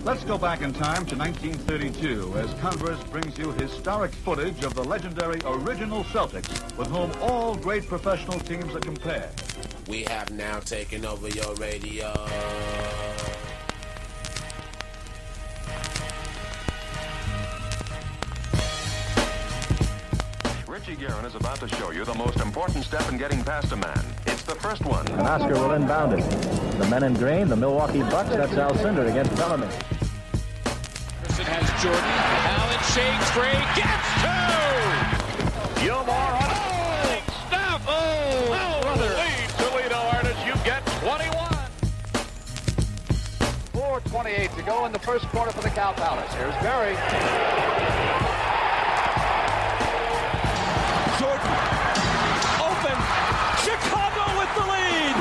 Let's go back in time to 1932 as Converse brings you historic footage of the legendary original Celtics with whom all great professional teams are compared. We have now taken over your radio. Richie Guerin is about to show you the most important step in getting past a man. It's the first one. And Oscar will inbound it. The men in green, the Milwaukee Bucks, that's Alcindor against Bellamy. Has Jordan. Allen shakes free. Gets two! Gilmore on Stop! Oh, brother. lead Toledo artists. You get 21. 4:28 to go in the first quarter for the Cow Palace. Here's Barry. Jordan. Open. Chicago with the lead.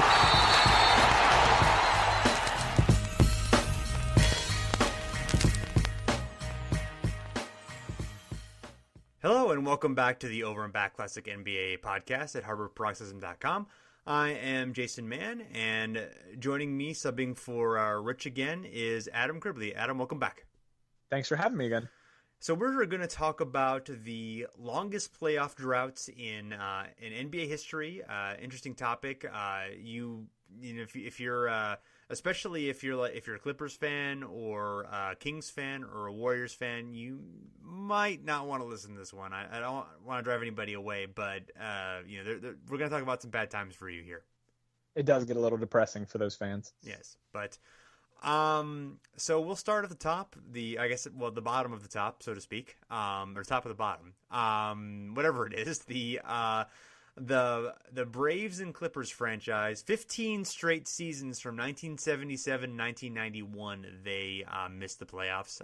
Hello and welcome back to the Over and Back Classic NBA podcast at HarborProxysm.com. I am Jason Mann, and joining me, subbing for Rich again, is Adam Criblez. Adam, welcome back. Thanks for having me again. So we're going to talk about the longest playoff droughts in NBA history. Interesting topic. If you're especially if you're a Clippers fan or a Kings fan or a Warriors fan, you might not want to listen to this one. I don't want to drive anybody away, but we're going to talk about some bad times for you here. It does get a little depressing for those fans. Yes, but so we'll start at the top, the bottom of the top, so to speak, or top of the bottom, whatever it is. The Braves and Clippers franchise, 15 straight seasons from 1977 1991, they missed the playoffs.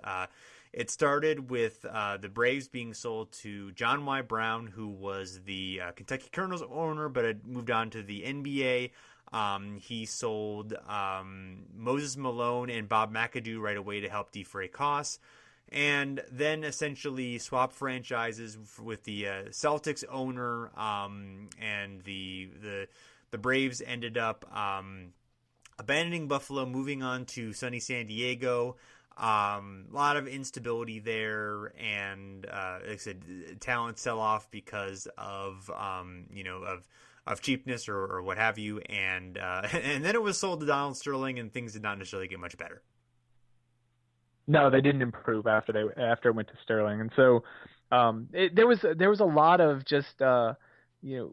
It started with the Braves being sold to John Y. Brown, who was the Kentucky Colonels owner, but had moved on to the NBA. He sold Moses Malone and Bob McAdoo right away to help defray costs, and then essentially swapped franchises with the Celtics owner, and the Braves ended up abandoning Buffalo, moving on to sunny San Diego. A lot of instability there, and like I said, talent sell off because of cheapness or what have you, and then it was sold to Donald Sterling, and things did not necessarily get much better. No, they didn't improve after it went to Sterling, and so there was a lot of just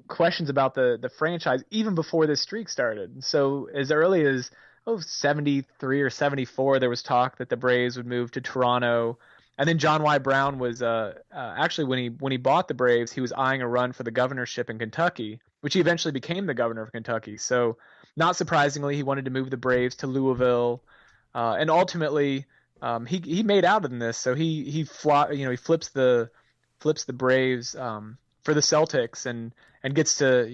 questions about the franchise even before this streak started. So as early as 73 or 74, there was talk that the Braves would move to Toronto. And then John Y. Brown was actually when he bought the Braves, he was eyeing a run for the governorship in Kentucky, which he eventually became the governor of Kentucky. So not surprisingly, he wanted to move the Braves to Louisville, and ultimately he made out in this. So he flips the Braves for the Celtics and gets to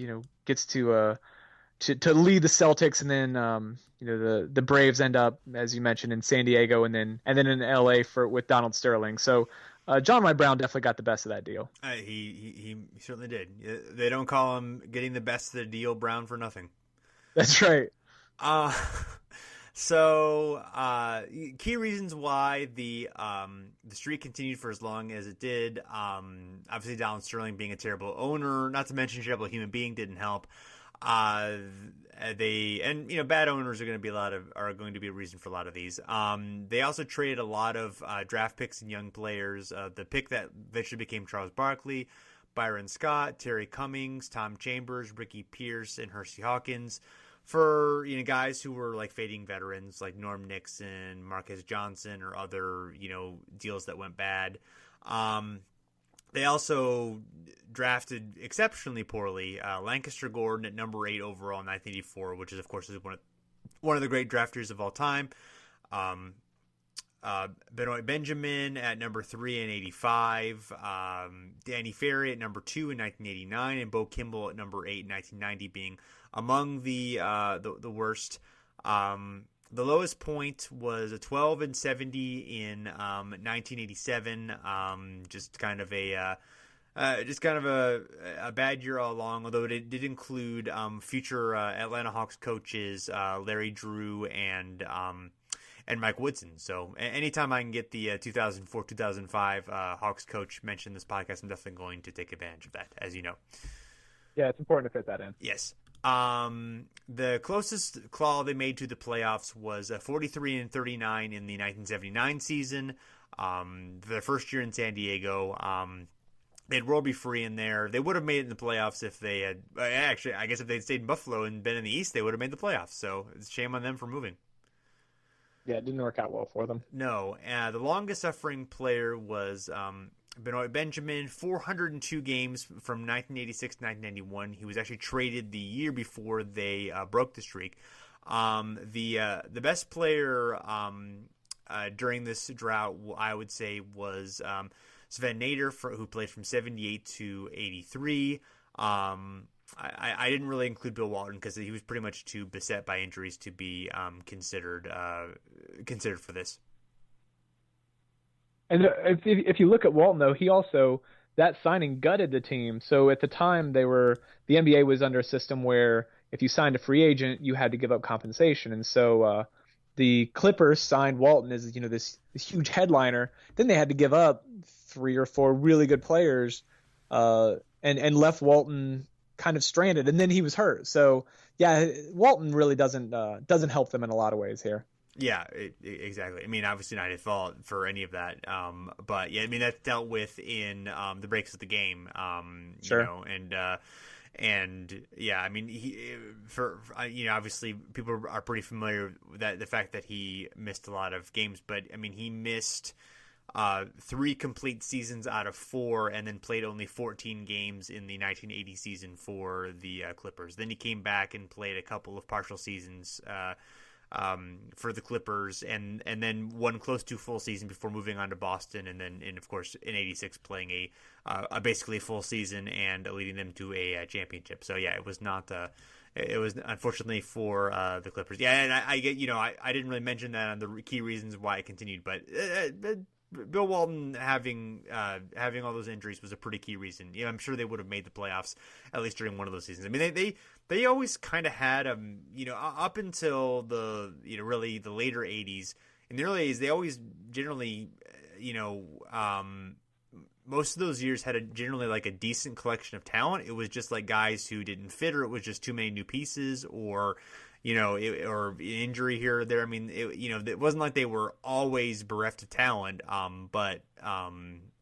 lead the Celtics, and then the Braves end up, as you mentioned, in San Diego and then in LA with Donald Sterling. So John Y. Brown definitely got the best of that deal. He certainly did. They don't call him getting the best of the deal Brown for nothing. That's right. So key reasons why the streak continued for as long as it did. Obviously, Donald Sterling being a terrible owner, not to mention a terrible human being, didn't help. Bad owners are going to be a reason for a lot of these. They also traded a lot of draft picks and young players. The pick that eventually became Charles Barkley, Byron Scott, Terry Cummings, Tom Chambers, Ricky Pierce, and Hersey Hawkins, for guys who were like fading veterans like Norm Nixon, Marquez Johnson, or other deals that went bad. They also drafted exceptionally poorly Lancaster Gordon at number 8 overall in 1984, which is, of course, one of the great drafters of all time. Benoit Benjamin at number 3 in 85. Danny Ferry at number 2 in 1989, and Bo Kimble at number 8 in 1990 being among the worst. The lowest point was a 12-70 in 1987. Just kind of a bad year all along. Although it did include future Atlanta Hawks coaches Larry Drew and Mike Woodson. So anytime I can get the 2004-2005 Hawks coach mentioned this podcast, I'm definitely going to take advantage of that, as you know. Yeah, it's important to fit that in. Yes. The closest claw they made to the playoffs was 43-39 in the 1979 season. Their first year in San Diego. They had Roby Free in there. They would have made it in the playoffs if they had. Actually, I guess if they'd stayed in Buffalo and been in the East, they would have made the playoffs. So it's a shame on them for moving. Yeah, it didn't work out well for them. No. The longest suffering player was Benoit Benjamin, 402 games from 1986 to 1991. He was actually traded the year before they broke the streak. The best player during this drought, I would say, was Sven Nader, who played from 78 to 83. I didn't really include Bill Walton because he was pretty much too beset by injuries to be considered for this. And if you look at Walton, though, he also, that signing gutted the team. So at the time, the NBA was under a system where if you signed a free agent, you had to give up compensation. And so the Clippers signed Walton as, this huge headliner. Then they had to give up 3 or 4 really good players and left Walton kind of stranded. And then he was hurt. So, yeah, Walton really doesn't help them in a lot of ways here. Yeah, exactly. I mean, obviously not his fault for any of that. But yeah, I mean, that's dealt with in the breaks of the game. Sure. And yeah, I mean, obviously people are pretty familiar with that, the fact that he missed a lot of games, but I mean, he missed 3 complete seasons out of 4 and then played only 14 games in the 1980 season for the Clippers. Then he came back and played a couple of partial seasons for the Clippers, and then one close to full season before moving on to Boston, and then of course in '86 playing a basically full season and leading them to a championship. So yeah, it was not. It was unfortunately for the Clippers. Yeah, and I get I didn't really mention that on the key reasons why it continued, but Bill Walton having all those injuries was a pretty key reason. I'm sure they would have made the playoffs at least during one of those seasons. I mean, they always kind of had up until the really the later 80s. In the early 80s, they always generally most of those years had generally like a decent collection of talent. It was just like guys who didn't fit, or it was just too many new pieces, or or injury here or there. I mean, it wasn't like they were always bereft of talent, but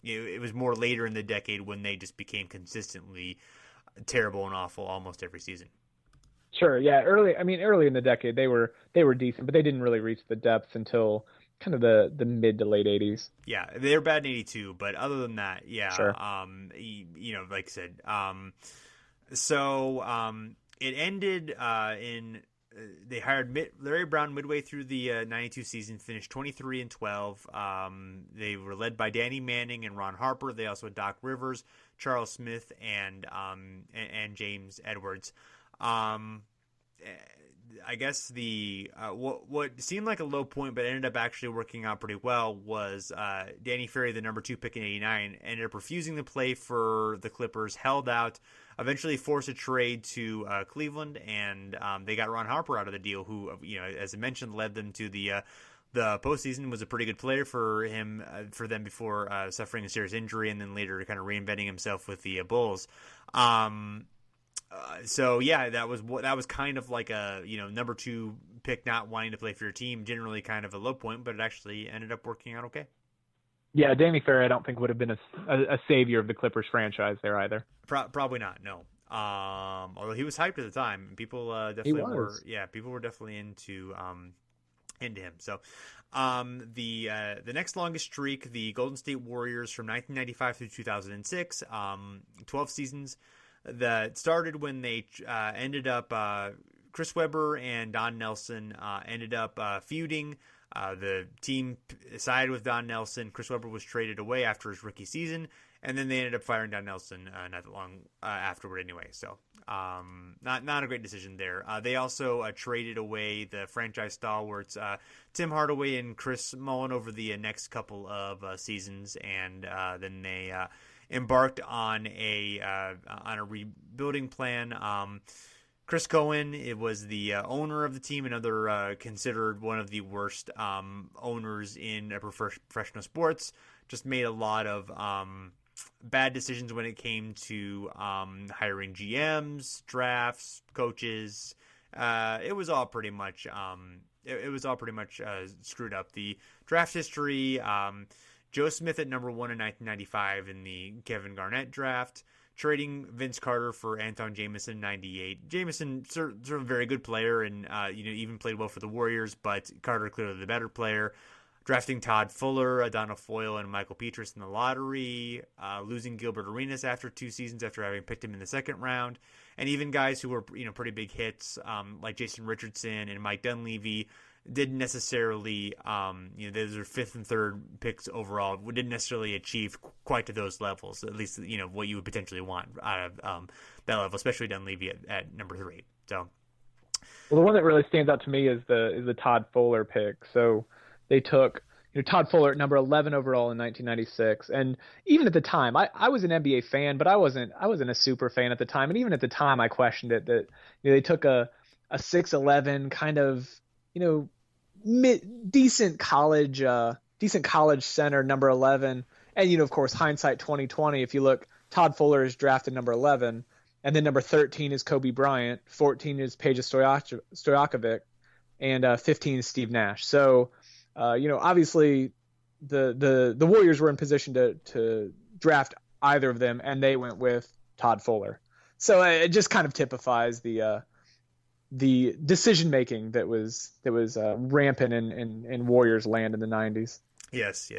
it was more later in the decade when they just became consistently terrible and awful almost every season. Sure, yeah. Early in the decade they were decent, but they didn't really reach the depth until kind of the mid to late 80s. Yeah, they were bad in 82, but other than that, yeah. Sure. Like I said, it ended in. They hired Larry Brown midway through the 92 season, finished 23-12. They were led by Danny Manning and Ron Harper. They also had Doc Rivers, Charles Smith, and James Edwards. I guess the what seemed like a low point but ended up actually working out pretty well was Danny Ferry, the number 2 pick in 89, ended up refusing to play for the Clippers, held out, eventually forced a trade to Cleveland, and they got Ron Harper out of the deal, who, as I mentioned, led them to the postseason, was a pretty good player for them before suffering a serious injury, and then later kind of reinventing himself with the Bulls. So yeah, that was kind of like a number 2 pick not wanting to play for your team, generally kind of a low point, but it actually ended up working out okay. Yeah, Danny Ferry I don't think would have been a savior of the Clippers franchise there either. Probably not, no. Although he was hyped at the time, people definitely were. Yeah, people were definitely into him. So the next longest streak, the Golden State Warriors from 1995 through 2006, 12 seasons. That started when they ended up Chris Webber and Don Nelson ended up feuding. The team sided with Don Nelson. Chris Webber was traded away after his rookie season, and then they ended up firing Don Nelson not that long afterward anyway. So not a great decision there. They also traded away the franchise stalwarts Tim Hardaway and Chris Mullin over the next couple of seasons, and then they embarked on a rebuilding plan. Chris Cohen, it was the owner of the team, another considered one of the worst owners in professional sports. Just made a lot of bad decisions when it came to hiring GMs, drafts, coaches. It was all pretty much screwed up. The draft history, Joe Smith at number 1 in 1995 in the Kevin Garnett draft, trading Vince Carter for Anton Jamison in 98. Jamison, sort of a very good player and even played well for the Warriors, but Carter clearly the better player. Drafting Todd Fuller, Adana Foyle, and Michael Petras in the lottery, losing Gilbert Arenas after 2 seasons after having picked him in the second round, and even guys who were pretty big hits like Jason Richardson and Mike Dunleavy didn't necessarily those are 5th and 3rd picks overall, didn't necessarily achieve quite to those levels, at least what you would potentially want out of that level, especially Dunleavy at number 3. So, well, the one that really stands out to me is the Todd Fuller pick. So they took Todd Fuller at number 11 overall in 1996, and even at the time, I was an NBA fan, but I wasn't a super fan at the time, and even at the time, I questioned it that they took a 6'11" kind of decent college center, number 11, and of course hindsight 2020. If you look, Todd Fuller is drafted number 11, and then number 13 is Kobe Bryant, 14 is Peja Stojakovic, and 15 is Steve Nash. So. Obviously the Warriors were in position to draft either of them, and they went with Todd Fuller. So it just kind of typifies the decision making that was rampant in Warriors land in the 90s. Yes,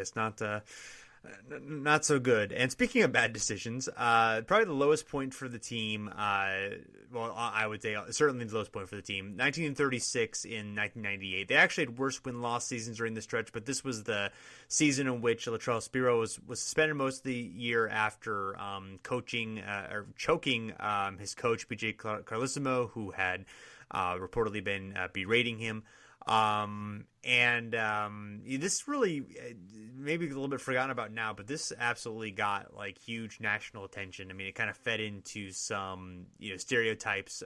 not so good. And speaking of bad decisions, probably the lowest point for the team, I would say certainly the lowest point for the team, 1936 in 1998. They actually had worse win-loss seasons during the stretch, but this was the season in which Latrell Sprewell was suspended most of the year after choking his coach, B.J. Carlesimo, who had reportedly been berating him. This really maybe a little bit forgotten about now, but this absolutely got huge national attention. I mean, it kind of fed into some stereotypes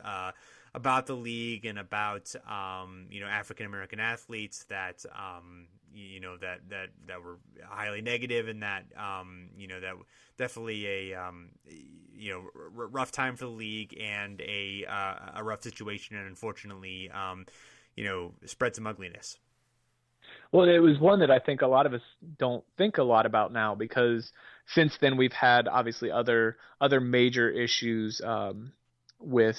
about the league and about African American athletes that that were highly negative, and that that definitely a rough time for the league and a rough situation, and unfortunately spread some ugliness. Well, it was one that I think a lot of us don't think a lot about now, because since then we've had obviously other major issues with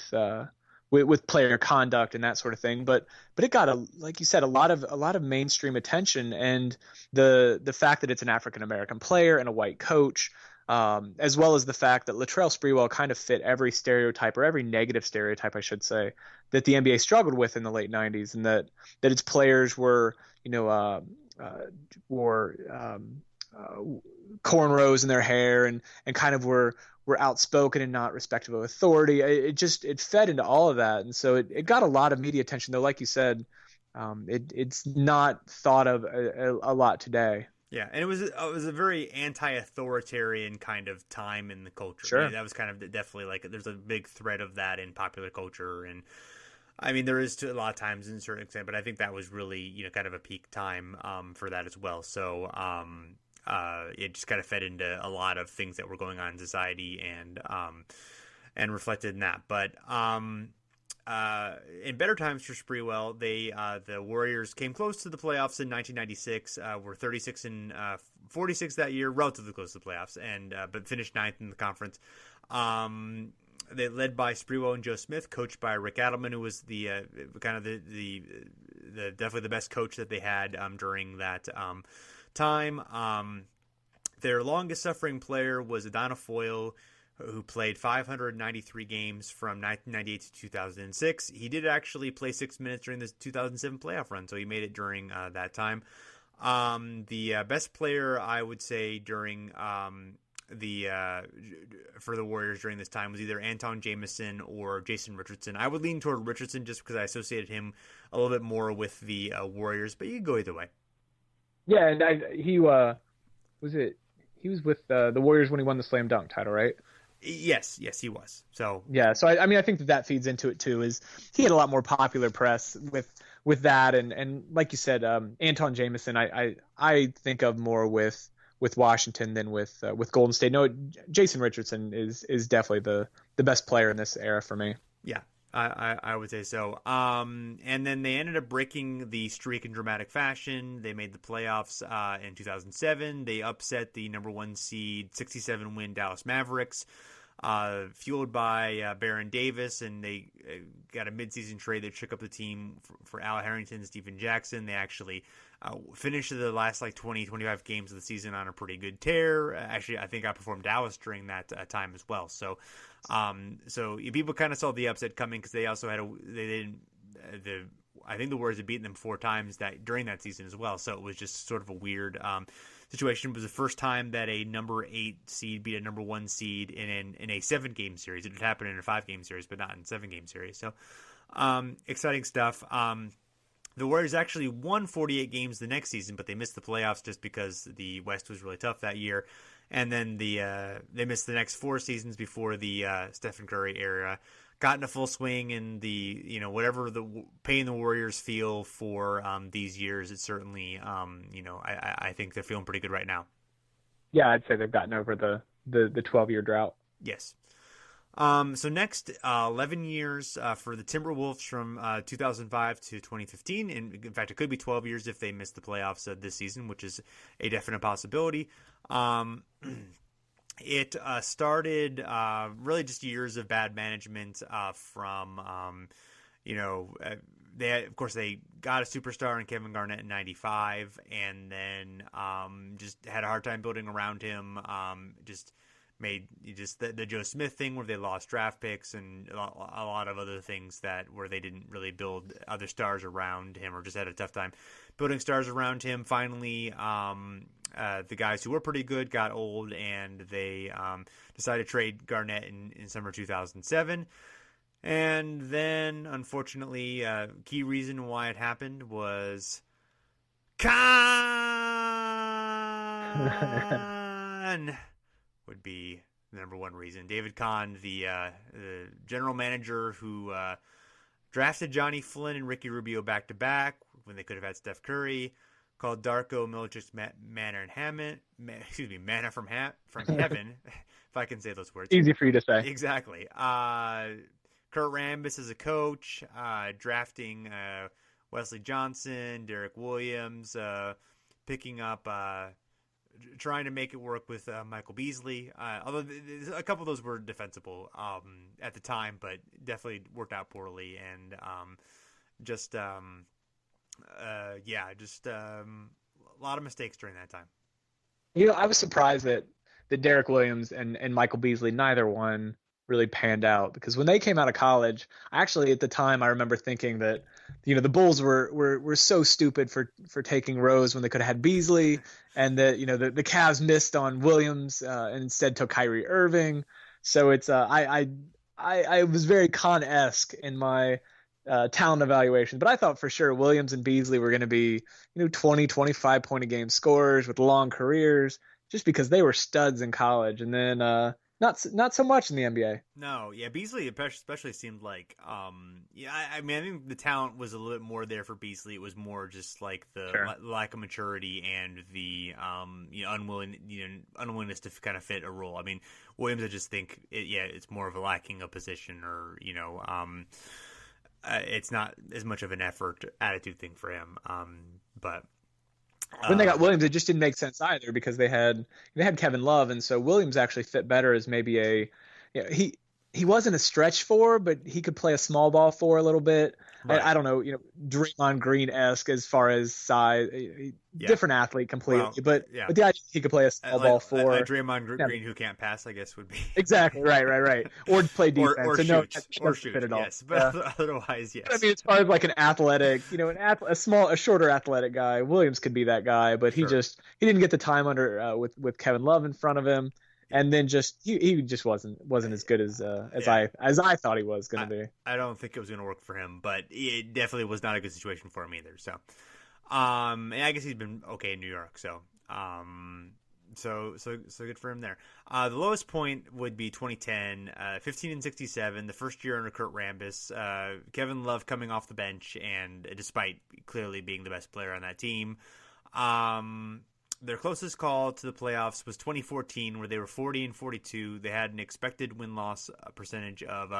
player conduct and that sort of thing. But it got like you said, a lot of mainstream attention, and the fact that it's an African American player and a white coach, as well as the fact that Latrell Sprewell kind of fit every stereotype, or every negative stereotype, I should say, that the NBA struggled with in the late 90s, and that its players were, cornrows in their hair and kind of were outspoken and not respectful of authority. It fed into all of that, and so it got a lot of media attention. Though, like you said, it's not thought of a lot today. Yeah, and it was a very anti-authoritarian kind of time in the culture. Sure. I mean, that was kind of definitely there's a big thread of that in popular culture, and I mean there is to a lot of times in a certain extent, but I think that was really kind of a peak time for that as well. So it just kind of fed into a lot of things that were going on in society and reflected in that. But in better times for Sprewell, the Warriors came close to the playoffs in 1996. Were 36 and 46 that year, relatively close to the playoffs, and but finished 9th in the conference. They led by Sprewell and Joe Smith, coached by Rick Adelman, who was the kind of the definitely the best coach that they had during that time. Their longest suffering player was Adana Foyle, who played 593 games from 1998 to 2006. He did actually play 6 minutes during the 2007 playoff run, so he made it during that time. The best player, I would say, during for the Warriors during this time was either Anton Jamison or Jason Richardson. I would lean toward Richardson just because I associated him a little bit more with the Warriors, but you can go either way. Yeah, and he was with the Warriors when he won the slam dunk title, right? Yes, he was. So yeah, so I mean, I think that feeds into it too. Is he had a lot more popular press with that, and like you said, Anton Jameson, I think of more with Washington than with Golden State. No, Jason Richardson is definitely the best player in this era for me. Yeah, I would say so. And then they ended up breaking the streak in dramatic fashion. They made the playoffs in 2007. They upset the number 1 seed, 67-win Dallas Mavericks, fueled by Baron Davis, and they got a midseason trade that shook up the team for Al Harrington and Stephen Jackson. They actually finished the last 20-25 games of the season on a pretty good tear. Actually, I think outperformed Dallas during that time as well. So people kind of saw the upset coming because they also had I think the Warriors had beaten them 4 times during that season as well. So it was just sort of a weird situation. It was the first time that a number 8 seed beat a number 1 seed in a 7-game series. It had happened in a 5-game series, but not in a 7-game series. So exciting stuff. The Warriors actually won 48 games the next season, but they missed the playoffs just because the West was really tough that year. And then they missed the next 4 seasons before the Stephen Curry era got into full swing. And whatever the pain the Warriors feel for these years, it's certainly I think they're feeling pretty good right now. Yeah, I'd say they've gotten over the 12-year drought. Yes. So next, 11 years for the Timberwolves from 2005 to 2015. And in fact, it could be 12 years if they miss the playoffs this season, which is a definite possibility. It started really just years of bad management from they got a superstar in Kevin Garnett in 95, and then just had a hard time building around him. Made the Joe Smith thing where they lost draft picks and a lot of other things where they didn't really build other stars around him, or just had a tough time building stars around him. Finally, the guys who were pretty good got old, and they decided to trade Garnett in summer 2007. And then, unfortunately, key reason why it happened was Kahn. Would be the number one reason. David Kahn, the general manager who drafted Johnny Flynn and Ricky Rubio back-to-back when they could have had Steph Curry, called Darko Milicic's manna from heaven, if I can say those words. Easy for you to say. Exactly. Kurt Rambis as a coach, drafting Wesley Johnson, Derek Williams, picking up... trying to make it work with Michael Beasley, although a couple of those were defensible at the time, but definitely worked out poorly, and a lot of mistakes during that time. I was surprised that Derek Williams and Michael Beasley, neither one really panned out, because when they came out of college, actually at the time I remember thinking that the Bulls were so stupid for taking Rose when they could have had Beasley, and that the Cavs missed on Williams and instead took Kyrie Irving. So it's I was very Kahn-esque in my talent evaluation, but I thought for sure Williams and Beasley were going to be 20-25 point a game scorers with long careers, just because they were studs in college, and then not so much in the NBA. No, yeah, Beasley especially seemed like, I think the talent was a little bit more there for Beasley. It was more just like the lack of maturity and the unwillingness to kind of fit a role. I mean, Williams, I just think it's more of a lacking a position, or it's not as much of an effort attitude thing for him. But when they got Williams, it just didn't make sense either, because they had Kevin Love, and so Williams actually fit better as maybe he wasn't a stretch four, but he could play a small ball four a little bit. Right. I don't know, Draymond Green-esque as far as size, different athlete completely, but the idea he could play a small ball four. Draymond Green who can't pass, I guess, would be exactly right, or play defense, or shoot at all. Yes, but otherwise, yes. I mean, as far as like an athletic, a shorter athletic guy, Williams could be that guy, but he didn't get the time under with Kevin Love in front of him. And then he just wasn't as good as I thought he was going to be. I don't think it was going to work for him, but it definitely was not a good situation for him either. So, and I guess he's been okay in New York. So, So good for him there. The lowest point would be 2010, 15-67, the first year under Kurt Rambis. Kevin Love coming off the bench, and despite clearly being the best player on that team. Their closest call to the playoffs was 2014, where they were 40-42. They had an expected win-loss percentage of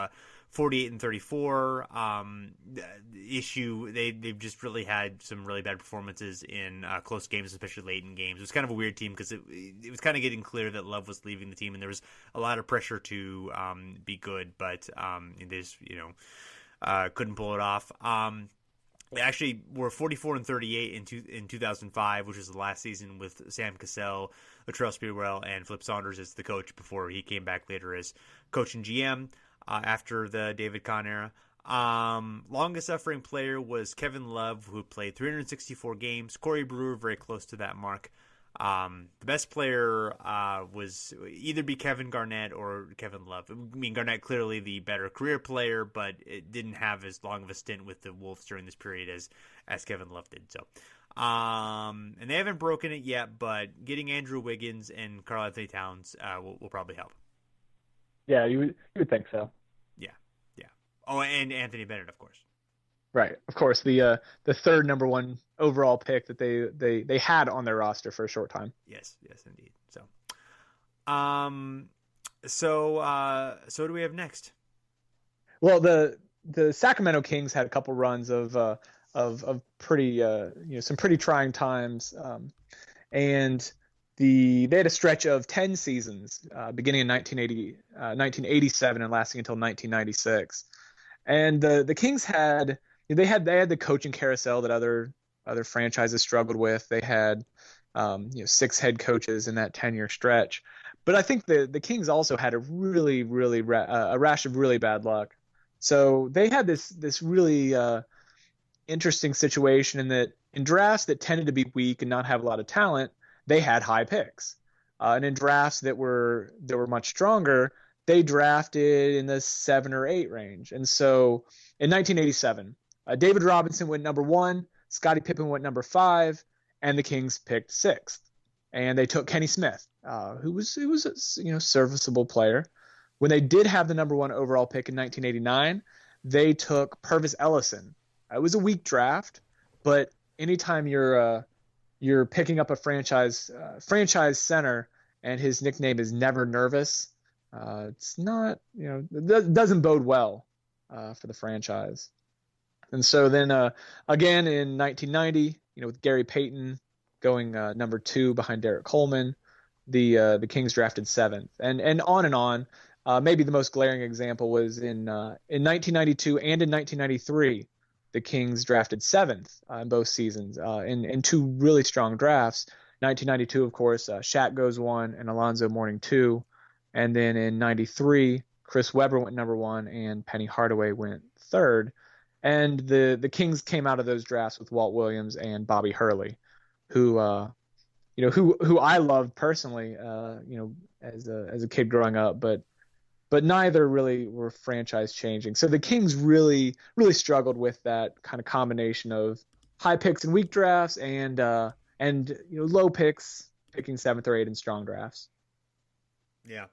48-34. They've just really had some really bad performances in close games, especially late in games. It was kind of a weird team because it was kind of getting clear that Love was leaving the team, and there was a lot of pressure to be good, but they just couldn't pull it off. They actually were 44-38 in 2005, which was the last season with Sam Cassell, Latrell Sprewell, and Flip Saunders as the coach before he came back later as coach and GM after the David Kahn era. Longest suffering player was Kevin Love, who played 364 games. Corey Brewer, very close to that mark. The best player was either be Kevin Garnett or Kevin Love. I mean, Garnett clearly the better career player, but it didn't have as long of a stint with the Wolves during this period as Kevin Love did. So, and they haven't broken it yet, but getting Andrew Wiggins and Karl Anthony Towns will probably help. Yeah, you would think so. Yeah. Oh, and Anthony Bennett, of course. Right, of course, the third number one overall pick that they had on their roster for a short time. Yes, indeed. So what do we have next? Well, the Sacramento Kings had a couple runs of pretty some pretty trying times, and they had a stretch of 10 seasons beginning in 1987 and lasting until 1996, and the Kings had. They had the coaching carousel that other franchises struggled with. They had 6 head coaches in that 10-year stretch, but I think the Kings also had a really a rash of really bad luck. So they had this really interesting situation in that in drafts that tended to be weak and not have a lot of talent, they had high picks, and in drafts that were much stronger, they drafted in the 7 or 8 range. And so in 1987. David Robinson went number 1, Scottie Pippen went number 5, and the Kings picked 6th. And they took Kenny Smith, who was a serviceable player. When they did have the number 1 overall pick in 1989, they took Purvis Ellison. It was a weak draft, but anytime you're picking up a franchise center and his nickname is Never Nervous, it's not it doesn't bode well for the franchise. And so then again in 1990, with Gary Payton going number 2 behind Derek Coleman, the Kings drafted 7th, and on. Maybe the most glaring example was in 1992 and in 1993, the Kings drafted 7th in both seasons in 2 really strong drafts. 1992, of course, Shaq goes 1 and Alonzo Mourning 2, and then in 93, Chris Webber went number 1 and Penny Hardaway went 3rd. And the Kings came out of those drafts with Walt Williams and Bobby Hurley, who I loved personally, as a kid growing up, but neither really were franchise changing. So the Kings really struggled with that kind of combination of high picks in weak drafts and low picks, picking 7th or 8th in strong drafts. Yeah.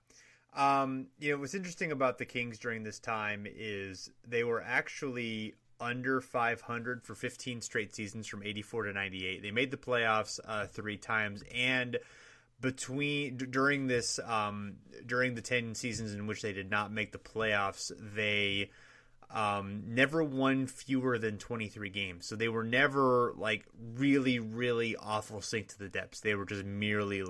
What's interesting about the Kings during this time is they were actually under 500 for 15 straight seasons from 84 to 98. They made the playoffs 3 times, and during the 10 seasons in which they did not make the playoffs, they never won fewer than 23 games. So they were never like really awful sink to the depths. They were just merely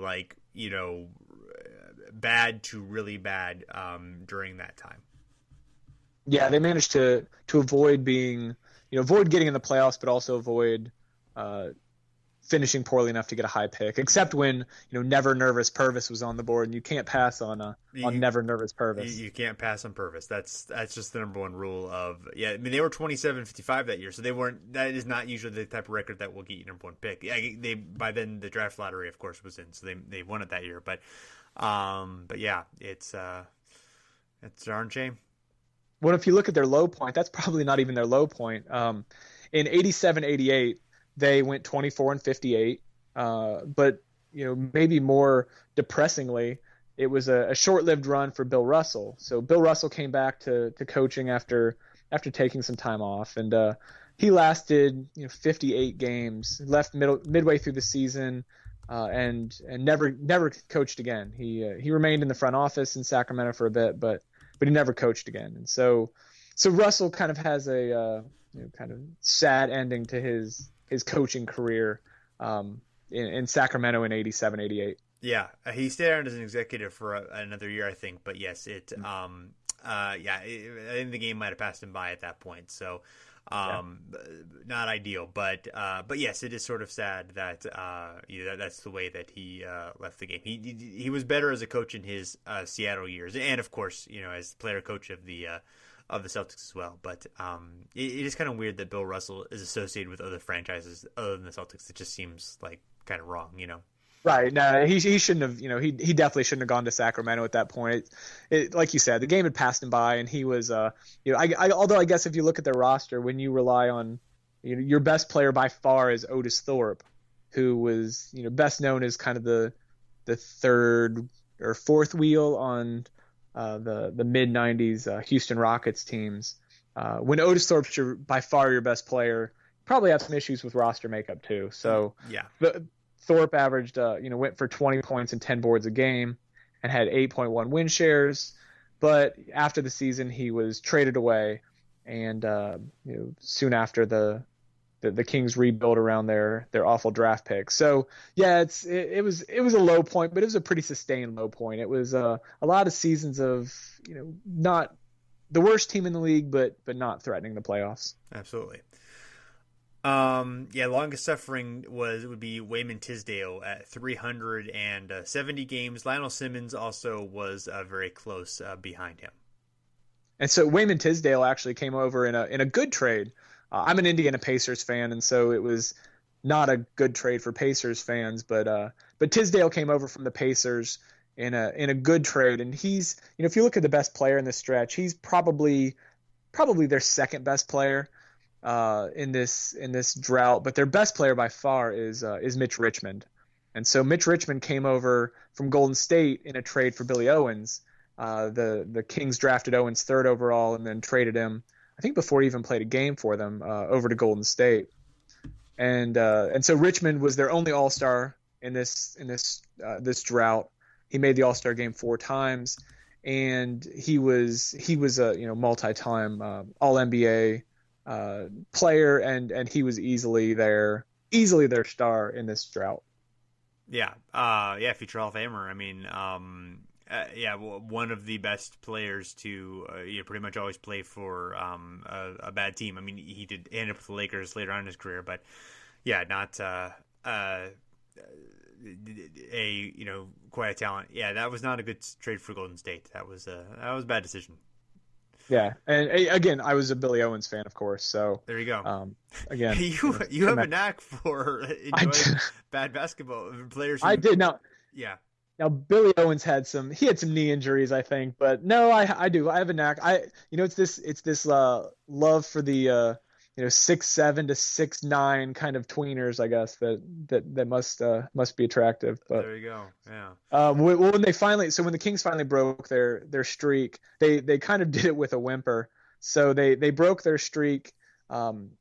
bad to really bad during that time. Yeah, they managed to avoid being, avoid getting in the playoffs, but also avoid finishing poorly enough to get a high pick. Except when Never Nervous Purvis was on the board, and you can't pass on Never Nervous Purvis. You can't pass on Purvis. That's just the number one rule of. Yeah, I mean they were 27-55 that year, so they weren't. That is not usually the type of record that will get you number 1 pick. They by then the draft lottery, of course, was in, so they won it that year, but. But yeah, it's a darn shame. Well, if you look at their low point, that's probably not even their low point. In 87-88, they went 24-58. But maybe more depressingly, it was a short-lived run for Bill Russell. So Bill Russell came back to coaching after taking some time off, and he lasted 58 games, left midway through the season, and never coached again. He remained in the front office in Sacramento for a bit, but he never coached again. And so Russell kind of has a kind of sad ending to his coaching career in Sacramento in 87, 88. Yeah, he stayed on as an executive for another year, I think. But yes, I think the game might have passed him by at that point. So, not ideal. But yes, it is sort of sad that that's the way that he left the game. He was better as a coach in his Seattle years, and of course, as player coach of the Celtics as well. But it is kind of weird that Bill Russell is associated with other franchises other than the Celtics. It just seems like kind of wrong, Right. No, he shouldn't have. He definitely shouldn't have gone to Sacramento at that point. It like you said, the game had passed him by, and he was. Although I guess if you look at their roster, when you rely on, your best player by far is Otis Thorpe, who was best known as kind of the third or fourth wheel on the mid '90s Houston Rockets teams. When Otis Thorpe's by far your best player, probably have some issues with roster makeup too. So yeah. Thorpe averaged, went for 20 points and 10 boards a game and had 8.1 win shares. But after the season, he was traded away, and soon after the Kings rebuilt around their awful draft pick. So yeah, it was a low point, but it was a pretty sustained low point. It was a lot of seasons of not the worst team in the league, but not threatening the playoffs. Absolutely. Longest suffering would be Wayman Tisdale at 370 games. Lionel Simmons also was very close behind him. And so Wayman Tisdale actually came over in a good trade. I'm an Indiana Pacers fan, and so it was not a good trade for Pacers fans. But Tisdale came over from the Pacers in a good trade, and he's if you look at the best player in this stretch, he's probably their second best player. In this drought, but their best player by far is Mitch Richmond. And so Mitch Richmond came over from Golden State in a trade for Billy Owens. The Kings drafted Owens third overall and then traded him, I think before he even played a game for them, over to Golden State. And so Richmond was their only All-Star in this drought. He made the All-Star game 4 times, and he was a multi-time All-NBA player, and he was easily their star in this drought. Future Hall of Famer. I mean, one of the best players to pretty much always play for a bad team. I mean, he did end up with the Lakers later on in his career, but not quite a talent. Yeah, that was not a good trade for Golden State. That was a bad decision. Yeah, and again, I was a Billy Owens fan, of course. So there you go. Again, you have a knack for enjoying bad basketball players. I did now. Yeah. Now Billy Owens had some knee injuries, I think, but no, I do. I have a knack. It's this love for the 6'7" to 6'9" kind of tweeners, I guess that must be attractive. But there you go. Yeah. When the Kings finally broke their streak, they kind of did it with a whimper. So they broke their streak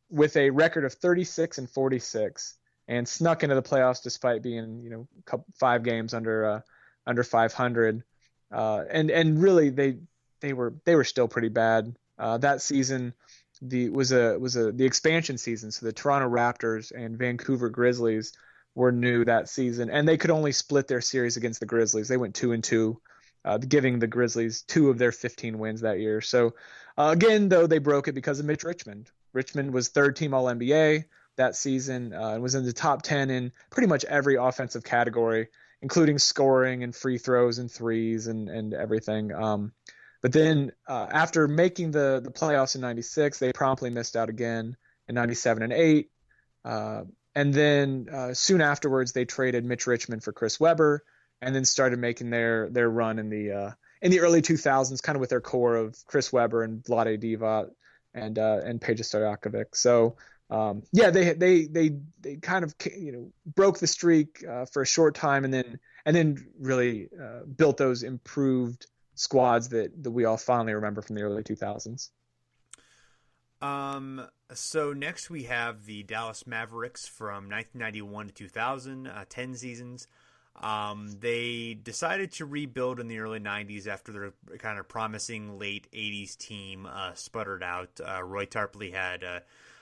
with a record of 36-46 and snuck into the playoffs despite being 5 games under 500. And really they were still pretty bad that season. The expansion season, so the Toronto Raptors and Vancouver Grizzlies were new that season, and they could only split their series against the Grizzlies. They went 2-2, giving the Grizzlies 2 of their 15 wins that year. So again, though, they broke it because of Mitch Richmond. Richmond was third-team All-NBA that season and was in the top 10 in pretty much every offensive category, including scoring and free throws and threes and everything. But then after making the playoffs in 96, they promptly missed out again in 97 and 8. And then soon afterwards, they traded Mitch Richmond for Chris Webber and then started making their run in the early 2000s, kind of with their core of Chris Webber and Vlade Divac and Peja Stojakovic. So they kind of broke the streak for a short time, and then really built those improved squads that we all fondly remember from the early 2000s. So next we have the Dallas Mavericks from 1991 to 2000, 10 seasons. They decided to rebuild in the early 90s after their kind of promising late 80s team sputtered out. Roy Tarpley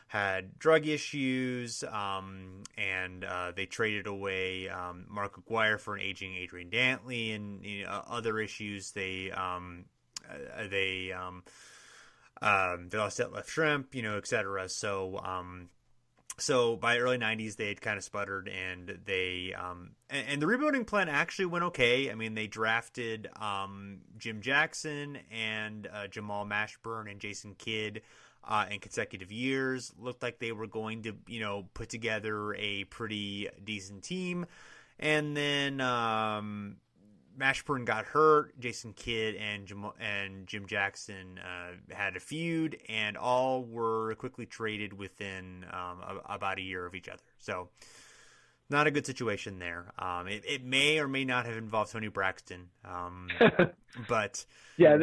had drug issues, and they traded away Mark Aguirre for an aging Adrian Dantley, and other issues. They lost that left shrimp, etc. So by early 90s, they had kind of sputtered, and they and the rebuilding plan actually went okay. I mean, they drafted Jim Jackson and Jamal Mashburn and Jason Kidd in consecutive years. Looked like they were going to, put together a pretty decent team. And then Mashburn got hurt. Jason Kidd and Jim Jackson had a feud, and all were quickly traded within about a year of each other. So not a good situation there. It may or may not have involved Tony Braxton, but yeah,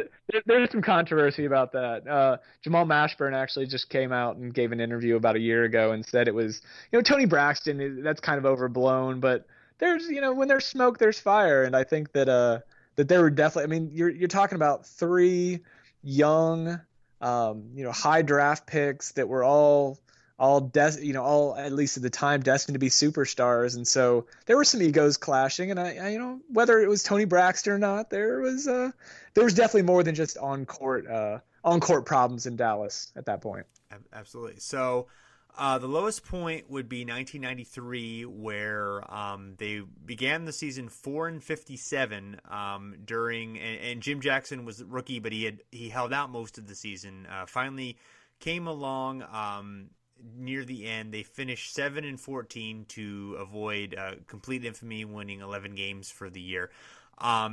there's some controversy about that. Jamal Mashburn actually just came out and gave an interview about a year ago and said it was, Tony Braxton. That's kind of overblown, but there's, when there's smoke, there's fire, and I think that there were definitely. I mean, you're talking about three young, high draft picks that were all at least at the time destined to be superstars, and so there were some egos clashing, and I whether it was Tony Braxton or not, there was definitely more than just on court problems in Dallas at that point. Absolutely. So. The lowest point would be 1993, where they began the season 4-57 during, and Jim Jackson was rookie, but he held out most of the season. Finally came along near the end. They finished 7-14 to avoid complete infamy, winning 11 games for the year.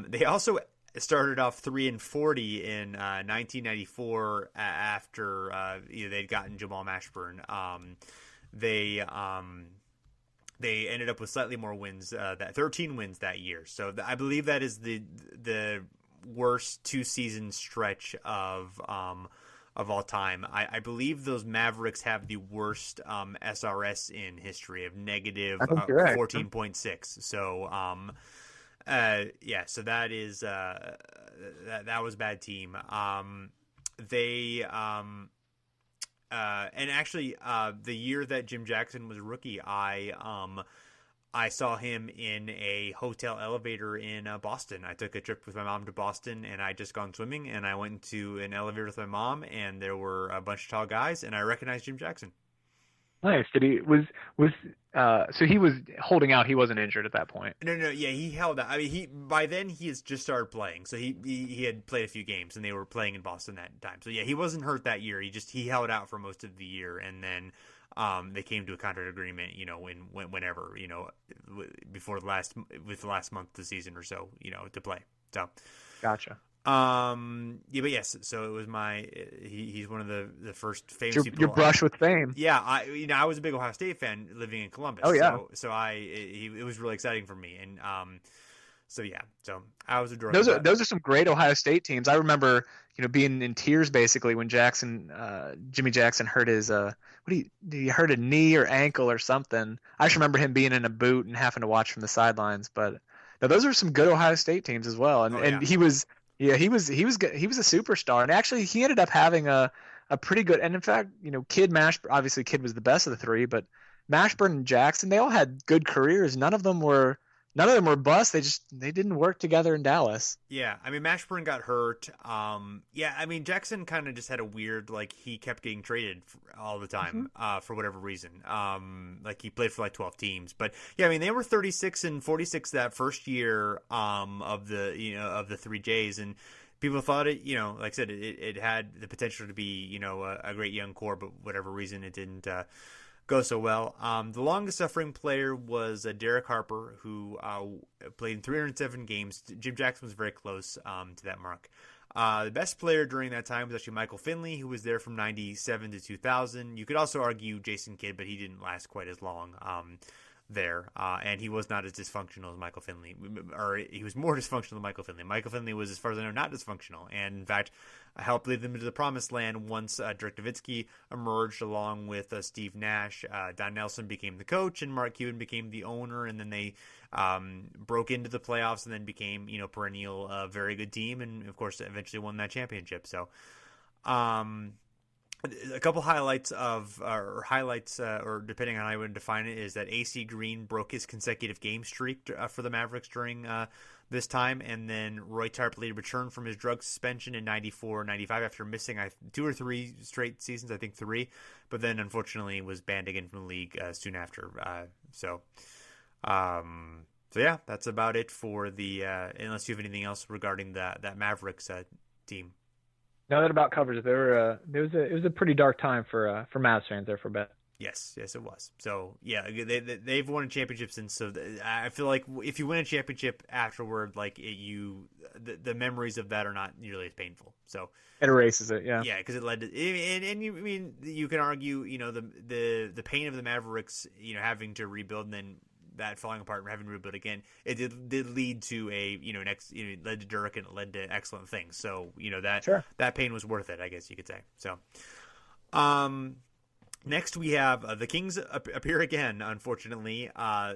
They also started off 3-40 in 1994 after they'd gotten Jamal Mashburn. They ended up with slightly more wins, that 13 wins that year. So I believe that is the worst 2-season stretch of all time. I believe those Mavericks have the worst SRS in history of negative 14.6. So so that is that was a bad team. They and actually the year that Jim Jackson was a rookie, I saw him in a hotel elevator in Boston. I took a trip with my mom to Boston, and I just gone swimming, and I went to an elevator with my mom, and there were a bunch of tall guys, and I recognized Jim Jackson. Nice. Did he so he was holding out? He wasn't injured at that point. No. Yeah, he held out. I mean, by then he has just started playing, so he had played a few games, and they were playing in Boston that time. So yeah, he wasn't hurt that year. He held out for most of the year, and then they came to a contract agreement. Whenever before the last month of the season or so, to play. So gotcha. But yes, so it was he's one of the first famous people. Your brush with fame. Yeah, I was a big Ohio State fan living in Columbus. Oh yeah. So it was really exciting for me, and so I was adoring. Those are some great Ohio State teams. I remember being in tears basically when Jimmy Jackson hurt his did he hurt a knee or ankle or something? I just remember him being in a boot and having to watch from the sidelines. But no, those are some good Ohio State teams as well, and he was. Yeah, he was good. He was a superstar, and actually he ended up having a pretty good. And in fact, Kidd was the best of the three, but Mashburn and Jackson, they all had good careers. None of them were busts. They didn't work together in Dallas. Yeah, I mean Mashburn got hurt. Jackson kind of just had a weird, he kept getting traded all the time for whatever reason. He played for 12 teams, but yeah, I mean they were 36-46 that first year of the three J's, and people thought it, like I said, it had the potential to be a great young core, but whatever reason it didn't go so well. The longest suffering player was Derek Harper, who played in 307 games. Jim Jackson was very close to that mark. The best player during that time was actually Michael Finley, who was there from 97 to 2000. You could also argue Jason Kidd, but he didn't last quite as long there. And he was not as dysfunctional as Michael Finley, or he was more dysfunctional than Michael Finley. Michael Finley was, as far as I know, not dysfunctional, and in fact helped lead them to the promised land once Dirk Nowitzki emerged along with Steve Nash. Don Nelson became the coach, and Mark Cuban became the owner, and then they broke into the playoffs and then became, perennial very good team, and of course eventually won that championship. So a couple highlights or depending on how you would define it, is that AC Green broke his consecutive game streak for the Mavericks during this time, and then Roy Tarpley returned from his drug suspension in 94-95 after missing 2 or 3 straight seasons, I think 3, but then unfortunately was banned again from the league soon after. So yeah, that's about it for the unless you have anything else regarding that Mavericks team. No, that about covers it. It was a pretty dark time for Mavs fans there for a bit. Yes, it was. So yeah, they've won a championship since. So I feel like if you win a championship afterward, the memories of that are not nearly as painful. So it erases it. Yeah, because it led to and you can argue the pain of the Mavericks having to rebuild and then that falling apart and having to rebuild again. It did lead to led to Dirk, and it led to excellent things. So that pain was worth it, I guess you could say. So next we have the Kings appear again. Unfortunately,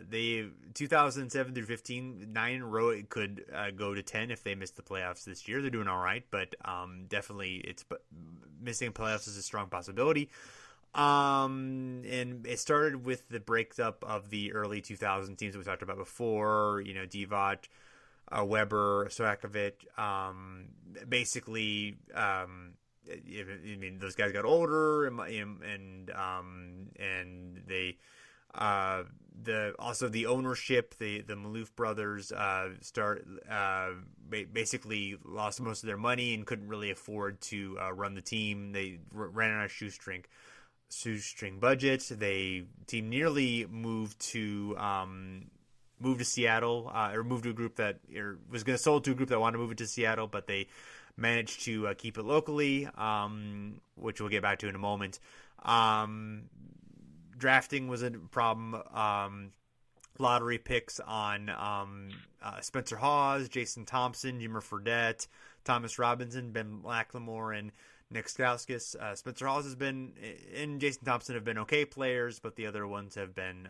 they 2007 through 15, 9 in a row. It could go to 10 if they missed the playoffs this year. They're doing all right, but definitely missing playoffs is a strong possibility. And it started with the breakup of the early 2000 teams that we talked about before. Divac, Weber, Stojakovic. Basically, those guys got older, and they the ownership, the Maloof brothers basically lost most of their money and couldn't really afford to run the team. They ran on a shoestring budget. Team nearly moved to Seattle, or moved to a group that was going to sold to a group that wanted to move it to Seattle, but they managed to keep it locally, which we'll get back to in a moment. Drafting was a problem. Lottery picks on Spencer Hawes, Jason Thompson, Jimmer Fredette, Thomas Robinson, Ben McLemore, and Nick Stauskas. Spencer Hawes and Jason Thompson have been okay players, but the other ones have been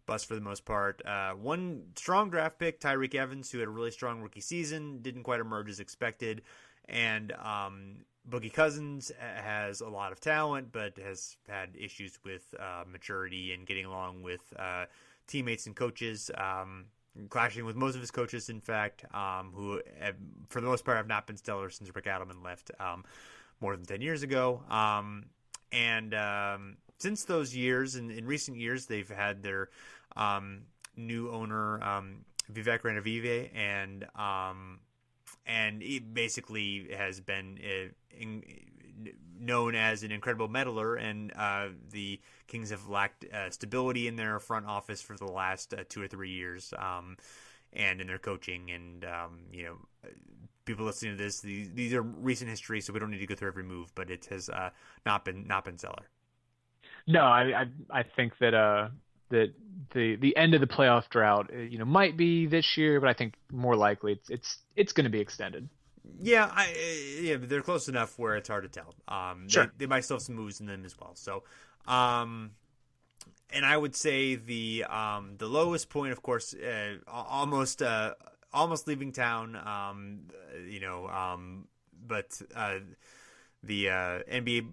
bust for the most part. One strong draft pick, Tyreek Evans, who had a really strong rookie season, didn't quite emerge as expected. And Boogie Cousins has a lot of talent, but has had issues with maturity and getting along with teammates and coaches, clashing with most of his coaches, in fact, who have, for the most part, have not been stellar since Rick Adelman left more than 10 years ago. Since those years, in recent years, they've had their new owner, Vivek Ranadive, and he basically has been known as an incredible meddler, and the Kings have lacked stability in their front office for the last 2 or 3 years, and in their coaching. And people listening to this, these are recent history, so we don't need to go through every move, but it has not been stellar. No, I think that the end of the playoff drought, might be this year, but I think more likely it's going to be extended. Yeah, they're close enough where it's hard to tell. Sure. They might still have some moves in them as well. So, and I would say the lowest point, of course, almost leaving town. But the NBA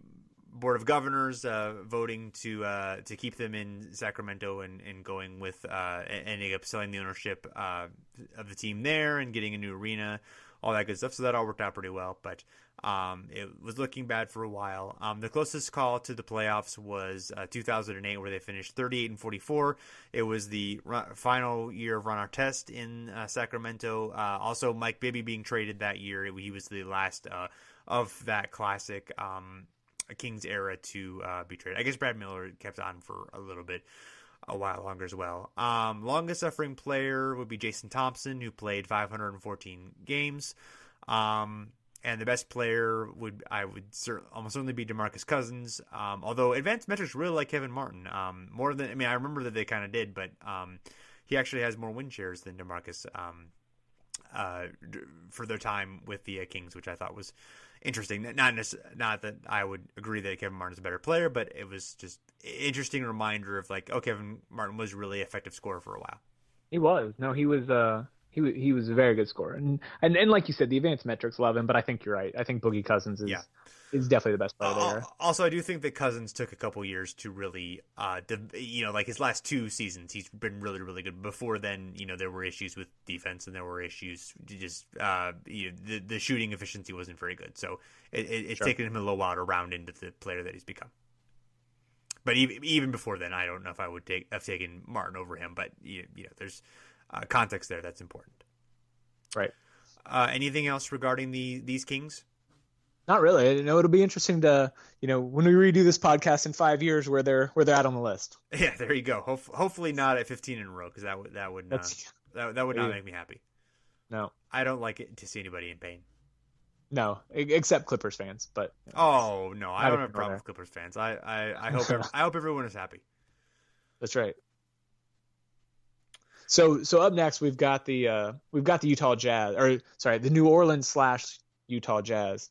Board of Governors voting to keep them in Sacramento and going with ending up selling the ownership of the team there and getting a new arena, all that good stuff. So that all worked out pretty well, but it was looking bad for a while. The closest call to the playoffs was 2008, where they finished 38-44. It was the final year of Ron Artest in Sacramento. Also, Mike Bibby being traded that year. He was the last of that classic Kings era to be traded. I guess Brad Miller kept on for a while longer as well. Longest suffering player would be Jason Thompson, who played 514 games. And the best player almost certainly be DeMarcus Cousins. Although advanced metrics really like Kevin Martin. More than, I mean, I remember that they kind of did, but he actually has more win shares than DeMarcus for their time with the Kings, which I thought was interesting. Not that I would agree that Kevin Martin's a better player, but it was just an interesting reminder of like, oh, Kevin Martin was really effective scorer for a while. He was. No, he was. He was a very good scorer, and like you said, the advanced metrics love him. But I think you're right. I think Boogie Cousins is definitely the best player there. Also, I do think that Cousins took a couple years to really, like his last 2 seasons, he's been really, really good. Before then, there were issues with defense, and there were issues just the shooting efficiency wasn't very good. So it's taken him a little while to round into the player that he's become. But even before then, I don't know if I would have taken Martin over him. But there's context there that's important. Right. Anything else regarding these Kings? Not really. It'll be interesting to, when we redo this podcast in 5 years, where they're at on the list. Yeah, there you go. Hopefully not at 15 in a row, because that would not make me happy. No, I don't like it to see anybody in pain. No, except Clippers fans. But oh no, I don't have a problem with Clippers fans. I hope everyone is happy. That's right. So up next we've got the Utah Jazz, the New Orleans / Utah Jazz,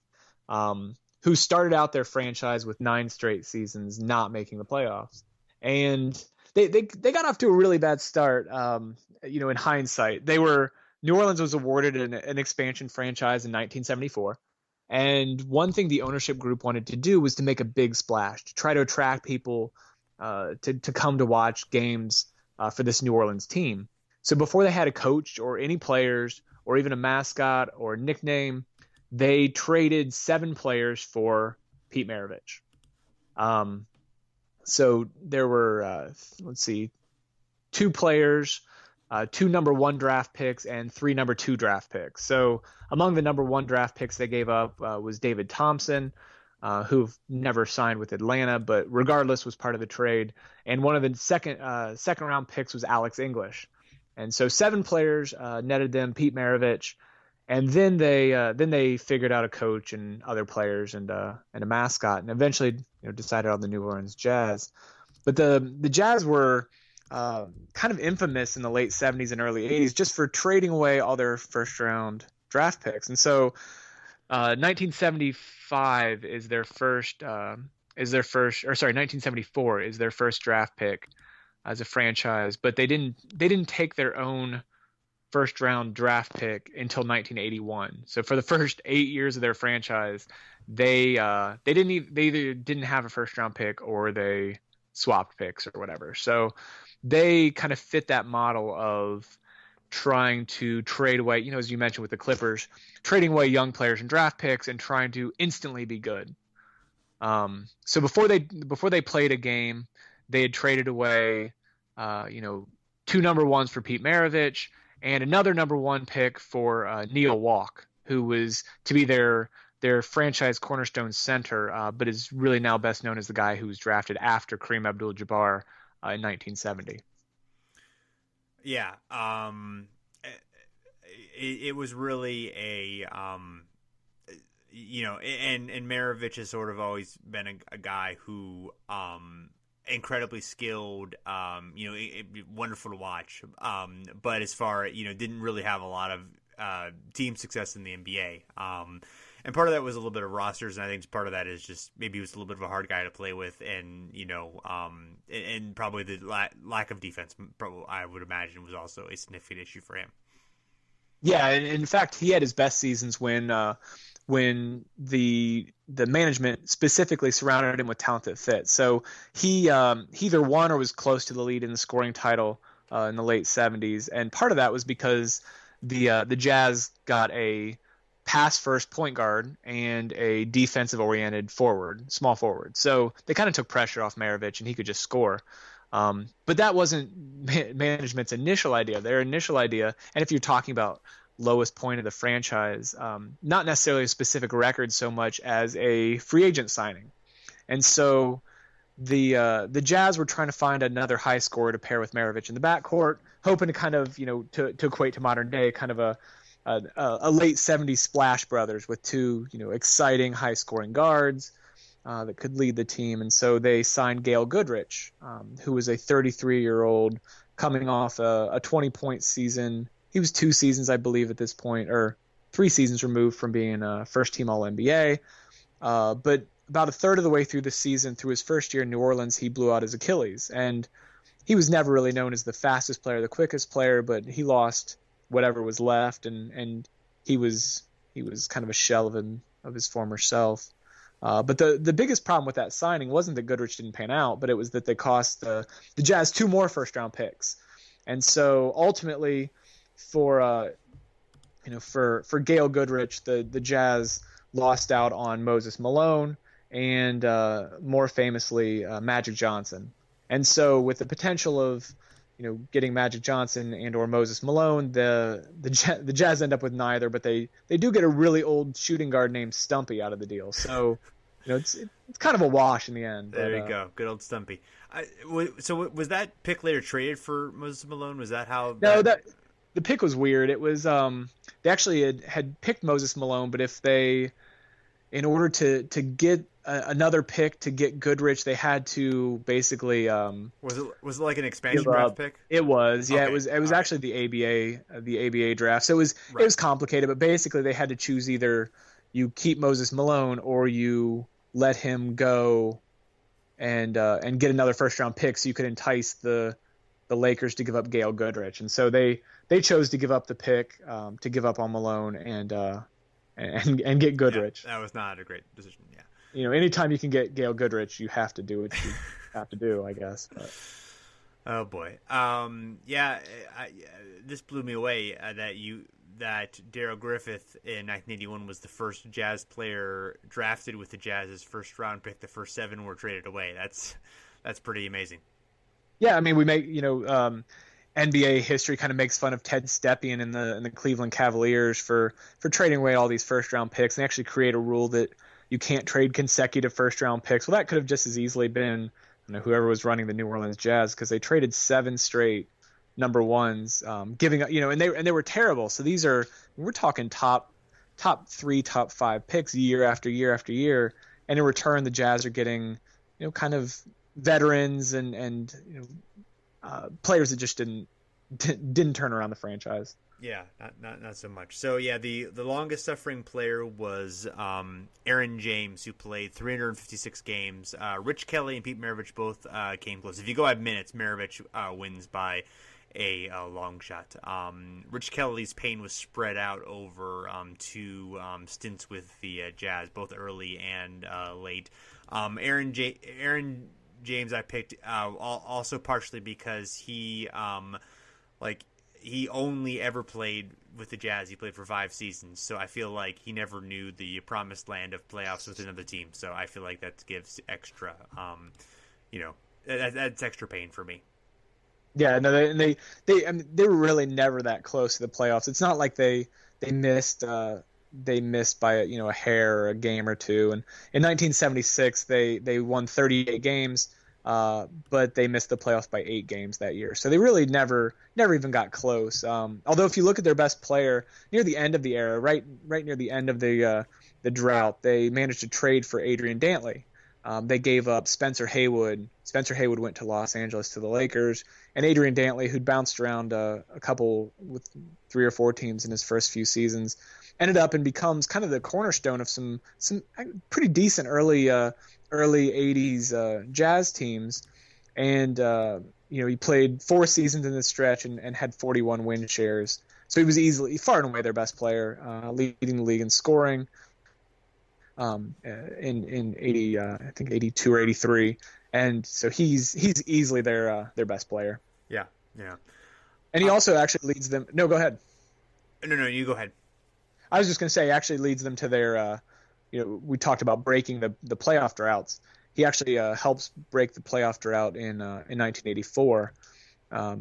who started out their franchise with 9 straight seasons not making the playoffs, and they got off to a really bad start. In hindsight, New Orleans was awarded an expansion franchise in 1974, and one thing the ownership group wanted to do was to make a big splash, to try to attract people to come to watch games for this New Orleans team. So before they had a coach or any players or even a mascot or a nickname, they traded 7 players for Pete Maravich. So there were, 2 players, 2 number 1 draft picks, and 3 number 2 draft picks. So among the number 1 draft picks they gave up was David Thompson, who never signed with Atlanta, but regardless was part of the trade. And one of the second round picks was Alex English. And so 7 players netted them Pete Maravich, and then they figured out a coach and other players and a mascot, and eventually decided on the New Orleans Jazz. But the Jazz were kind of infamous in the late 70s and early 80s just for trading away all their first round draft picks. And so 1975 is their first 1974 is their first draft pick as a franchise, but they didn't take their own first round draft pick until 1981. So for the first 8 years of their franchise, they either didn't have a first round pick or they swapped picks or whatever. So they kind of fit that model of trying to trade away, as you mentioned with the Clippers, trading away young players and draft picks and trying to instantly be good. So before they played a game, they had traded away, 2 number 1s for Pete Maravich and another number 1 pick for Neil Walk, who was to be their franchise cornerstone center, but is really now best known as the guy who was drafted after Kareem Abdul-Jabbar in 1970. Yeah, it was really a and Maravich has sort of always been a guy who incredibly skilled, wonderful to watch, but as far didn't really have a lot of team success in the NBA. And part of that was a little bit of rosters, and I think part of that is just maybe he was a little bit of a hard guy to play with, and and probably the lack of defense, I would imagine, was also a significant issue for him. Yeah, and in fact, he had his best seasons when the management specifically surrounded him with talent that fit. So he either won or was close to the lead in the scoring title in the late 70s, and part of that was because the Jazz got a pass-first point guard and a defensive-oriented small forward. So they kind of took pressure off Maravich, and he could just score. But that wasn't management's initial idea. Their initial idea, and if you're talking about lowest point of the franchise, not necessarily a specific record so much as a free agent signing. And so the Jazz were trying to find another high scorer to pair with Maravich in the backcourt, hoping to kind of, to equate to modern day, kind of a late 70s Splash Brothers with two, exciting high-scoring guards that could lead the team. And so they signed Gail Goodrich, who was a 33-year-old coming off a 20-point season. He was 2 seasons, I believe, at this point, or 3 seasons removed from being a first-team All-NBA. But about a third of the way through the season, through his first year in New Orleans, he blew out his Achilles. And he was never really known as the fastest player, the quickest player, but he lost whatever was left, and he was kind of a shell of his former self. But the biggest problem with that signing wasn't that Goodrich didn't pan out, but it was that they cost the Jazz 2 more first-round picks. And so ultimately, for Gail Goodrich, the Jazz lost out on Moses Malone and more famously Magic Johnson. And so with the potential of getting Magic Johnson and or Moses Malone, the Jazz end up with neither, but they do get a really old shooting guard named Stumpy out of the deal. So it's kind of a wash in the end. There you go, good old Stumpy. So was that pick later traded for Moses Malone? Was that how? No, that the pick was weird. It was they actually had picked Moses Malone, but if they, in order to get another pick to get Goodrich, they had to basically was it like an expansion draft pick? It was, yeah. Okay. It was actually the ABA draft. So it was complicated, but basically they had to choose either you keep Moses Malone or you let him go and get another first round pick so you could entice the Lakers to give up Gail Goodrich. And so they chose to give up the pick to give up on Malone and get Goodrich. Yeah, that was not a great decision. Yeah. Anytime you can get Gail Goodrich, you have to do what you have to do, I guess. But. Oh boy, this blew me away that Darryl Griffith in 1981 was the first Jazz player drafted with the Jazz's first round pick. The first 7 were traded away. That's pretty amazing. Yeah, I mean, we make NBA history kind of makes fun of Ted Stepien in the Cleveland Cavaliers for trading away all these first round picks, and actually create a rule that you can't trade consecutive first-round picks. Well, that could have just as easily been whoever was running the New Orleans Jazz, because they traded 7 straight number ones, giving up, and they were terrible. So we're talking top 3, top 5 picks year after year after year, and in return the Jazz are getting kind of veterans and players that just didn't turn around the franchise. Yeah, not so much. So yeah, the longest suffering player was Aaron James, who played 356 games. Rich Kelly and Pete Maravich both came close. If you go by minutes, Maravich wins by a long shot. Rich Kelly's pain was spread out over 2 stints with the Jazz, both early and late. Aaron James I picked also partially because he only ever played with the Jazz. He played for 5 seasons, so I feel like he never knew the promised land of playoffs with another team. So I feel like that gives extra, that's extra pain for me. Yeah, no, they were really never that close to the playoffs. It's not like they missed by a hair or a game or two. And in 1976, they won 38 games. But they missed the playoffs by 8 games that year. So they really never even got close. Although if you look at their best player near the end of the era, right near the end of the drought, they managed to trade for Adrian Dantley. They gave up Spencer Haywood. Spencer Haywood went to Los Angeles to the Lakers, and Adrian Dantley, who'd bounced around a couple with 3 or 4 teams in his first few seasons, ended up and becomes kind of the cornerstone of some pretty decent early 80s Jazz teams. And he played 4 seasons in this stretch and had 41 win shares. So he was easily far and away their best player, leading the league in scoring in 80, I think 82 or 83. And so he's easily their best player. Yeah. And he also actually leads them. No, go ahead. No, you go ahead. I was just going to say, he actually leads them to their, we talked about breaking the playoff droughts. He actually helps break the playoff drought in 1984. For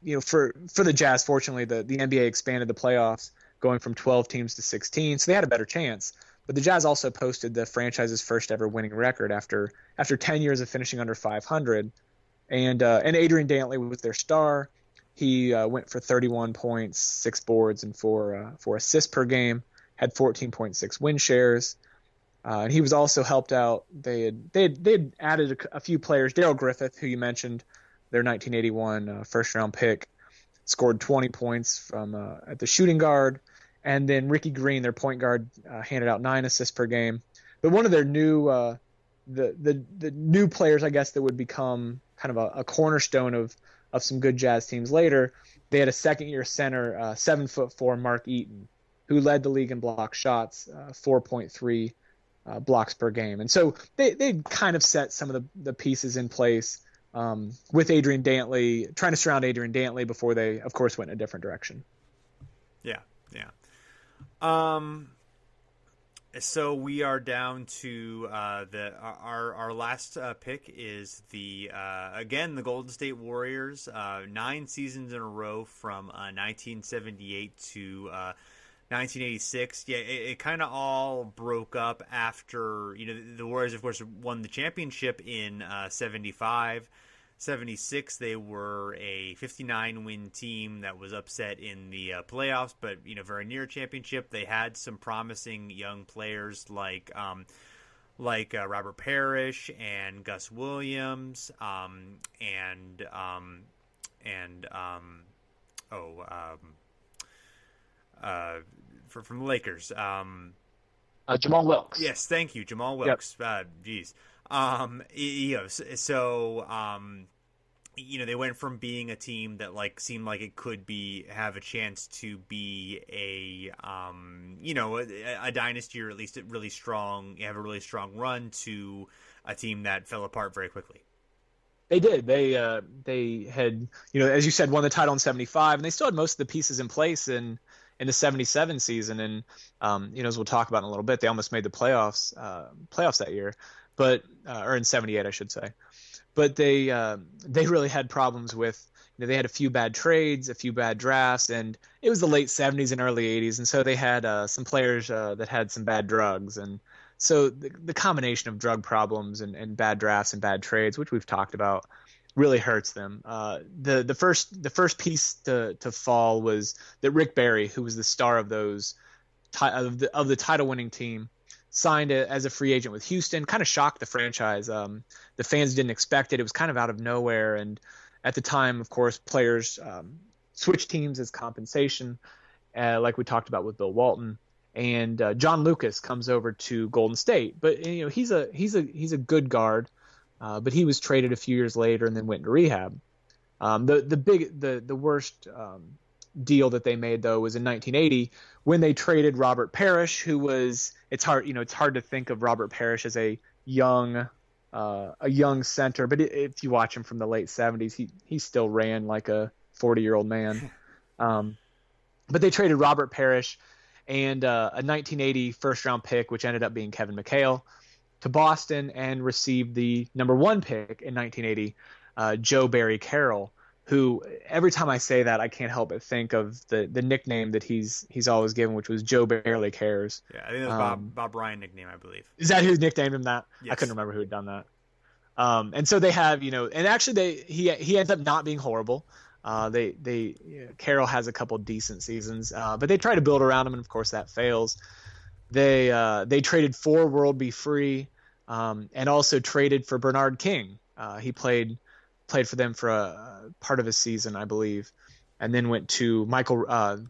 the Jazz, fortunately, the NBA expanded the playoffs, going from 12 teams to 16, so they had a better chance. But the Jazz also posted the franchise's first ever winning record after 10 years of finishing under 500. And Adrian Dantley was their star. He went for 31 points, 6 boards, and 4 assists per game. Had 14.6 win shares. And he was also helped out. They had added a few players. Daryl Griffith, who you mentioned, their 1981 first-round pick, scored 20 points from at the shooting guard. And then Ricky Green, their point guard, handed out 9 assists per game. But one of their new the new players, I guess, that would become kind of a cornerstone of some good Jazz teams later, they had a second-year center, 7'4" Mark Eaton, who led the league in block shots, 4.3 blocks per game. And so they kind of set some of the pieces in place with Adrian Dantley, trying to surround Adrian Dantley before they, of course, went in a different direction. Yeah. So we are down to our last pick is the Golden State Warriors, 9 seasons in a row from 1978 to 1986. Yeah, it kind of all broke up after the Warriors, of course, won the championship in 75. 76, they were a 59-win team that was upset in the playoffs, but very near championship. They had some promising young players like Robert Parrish and Gus Williams, from the Lakers. Jamal Wilkes. Yes, thank you, Jamal Wilkes. Yep. They went from being a team that seemed like it could have a chance to be a dynasty, or at least have a really strong run, to a team that fell apart very quickly. They did. They had, as you said, won the title in 75, and they still had most of the pieces in place in the 77 season. And, as we'll talk about in a little bit, they almost made the playoffs that year, or in 78, I should say. But they really had problems with, they had a few bad trades, a few bad drafts, and it was the late 70s and early 80s. And so they had some players that had some bad drugs. And so the combination of drug problems and bad drafts and bad trades, which we've talked about, really hurts them. The first piece to fall was that Rick Barry, who was the star of the title winning team, signed as a free agent with Houston. Kind of shocked the franchise. The fans didn't expect it. It was kind of out of nowhere. And at the time, of course, players switched teams as compensation, like we talked about with Bill Walton. And John Lucas comes over to Golden State, but he's a good guard. But he was traded a few years later and then went into rehab. The worst deal that they made, though, was in 1980 when they traded Robert Parrish, who was, it's hard to think of Robert Parrish as a young center, but if you watch him from the late 70s, he still ran like a 40-year-old man. But they traded Robert Parrish and a 1980 first-round pick, which ended up being Kevin McHale, to Boston, and received the number 1 pick in 1980, Joe Barry Carroll, who every time I say that, I can't help but think of the nickname that he's always given, which was Joe Barely Cares. Yeah, I think it was Bob Ryan nickname, I believe. Is that who nicknamed him that? Yes. I couldn't remember who had done that. And so they have, and actually he ends up not being horrible. Carroll has a couple decent seasons, but they try to build around him, and of course that fails. They traded for World Be Free, and also traded for Bernard King. He played for them for a part of his season, I believe, and then went to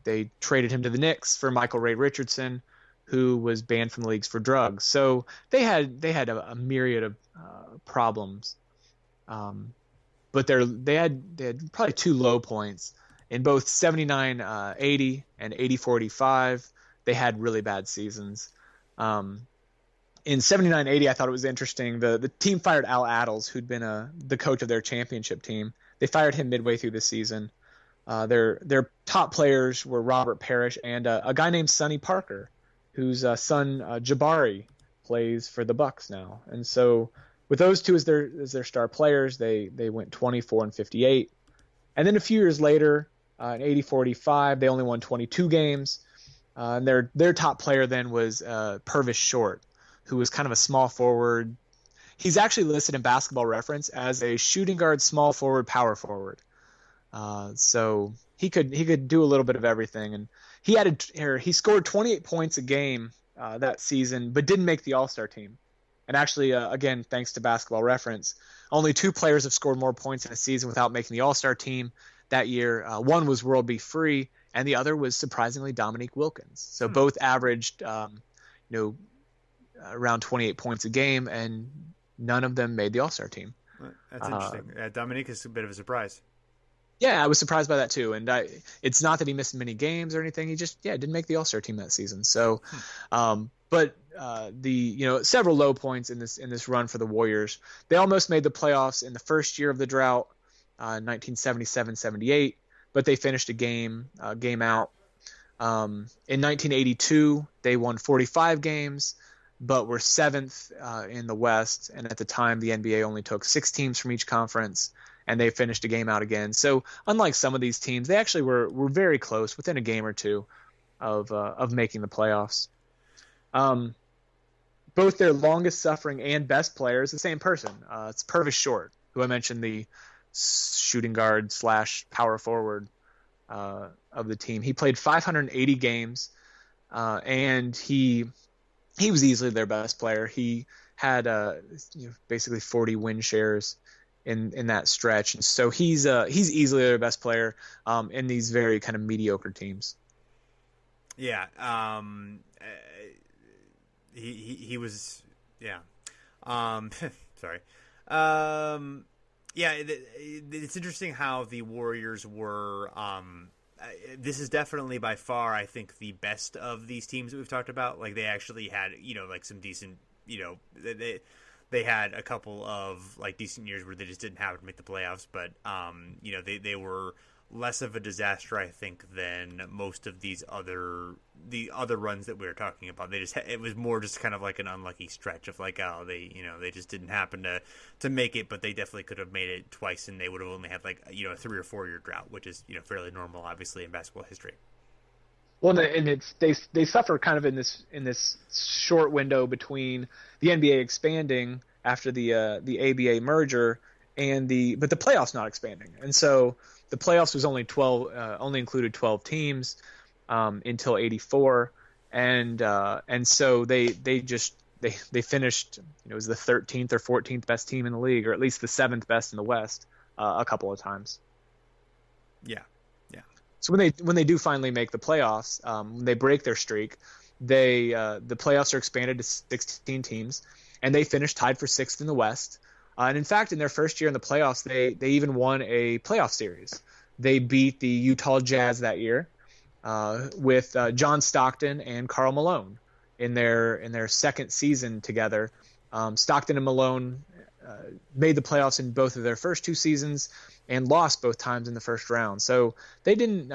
they traded him to the Knicks for Michael Ray Richardson, who was banned from the leagues for drugs. So they had a myriad of problems, but they had probably 2 low points in both 79-80 and 84-85. They had really bad seasons. In 79-80, I thought it was interesting. The team fired Al Attles, who'd been the coach of their championship team. They fired him midway through the season. Their top players were Robert Parrish and a guy named Sonny Parker, whose son Jabari plays for the Bucks now. And so with those two as their star players, they went 24-58. And then a few years later, in 84-85, they only won 22 games. And their top player then was Purvis Short, who was kind of a small forward. He's actually listed in Basketball Reference as a shooting guard, small forward, power forward. So he could do a little bit of everything, and he scored 28 points a game that season, but didn't make the All-Star team. And actually, again, thanks to Basketball Reference, only 2 players have scored more points in a season without making the All-Star team that year. One was World B. Free, and the other was surprisingly Dominique Wilkins. So both averaged, around 28 points a game, and none of them made the All-Star team. That's interesting. Dominique is a bit of a surprise. Yeah, I was surprised by that too. And it's not that he missed many games or anything. He just didn't make the All-Star team that season. So, but several low points in this run for the Warriors. They almost made the playoffs in the first year of the drought, 1977-78, but they finished a game out. In 1982, they won 45 games, but were 7th in the West. And at the time, the NBA only took 6 teams from each conference, and they finished a game out again. So unlike some of these teams, they actually were very close, within a game or two of making the playoffs. Both their longest suffering and best players, the same person. It's Purvis Short, who I mentioned, the shooting guard / power forward of the team. He played 580 games, and he was easily their best player. He had basically 40 win shares in that stretch, and so he's easily their best player in these very kind of mediocre teams. Yeah, he was sorry. It's interesting how the Warriors were. This is definitely by far, I think, the best of these teams that we've talked about. Like, they actually had, some decent, they had a couple of decent years where they just didn't happen to make the playoffs, but they were less of a disaster, I think, than most of the other runs that we were talking about. It was more just kind of like an unlucky stretch of they just didn't happen to make it, but they definitely could have made it twice, and they would have only had a 3 or 4 year drought, which is fairly normal, obviously, in basketball history. Well, and they suffer kind of in this short window between the NBA expanding after the ABA merger but the playoffs not expanding, and so the playoffs was only included 12 teams until '84, and so they finished, it was the 13th or 14th best team in the league, or at least the 7th best in the West a couple of times. Yeah. So when they do finally make the playoffs, when they break their streak, the playoffs are expanded to 16 teams, and they finished tied for 6th in the West. And in fact, in their first year in the playoffs, they even won a playoff series. They beat the Utah Jazz that year with John Stockton and Karl Malone in their second season together. Stockton and Malone made the playoffs in both of their first 2 seasons and lost both times in the first round. So they didn't.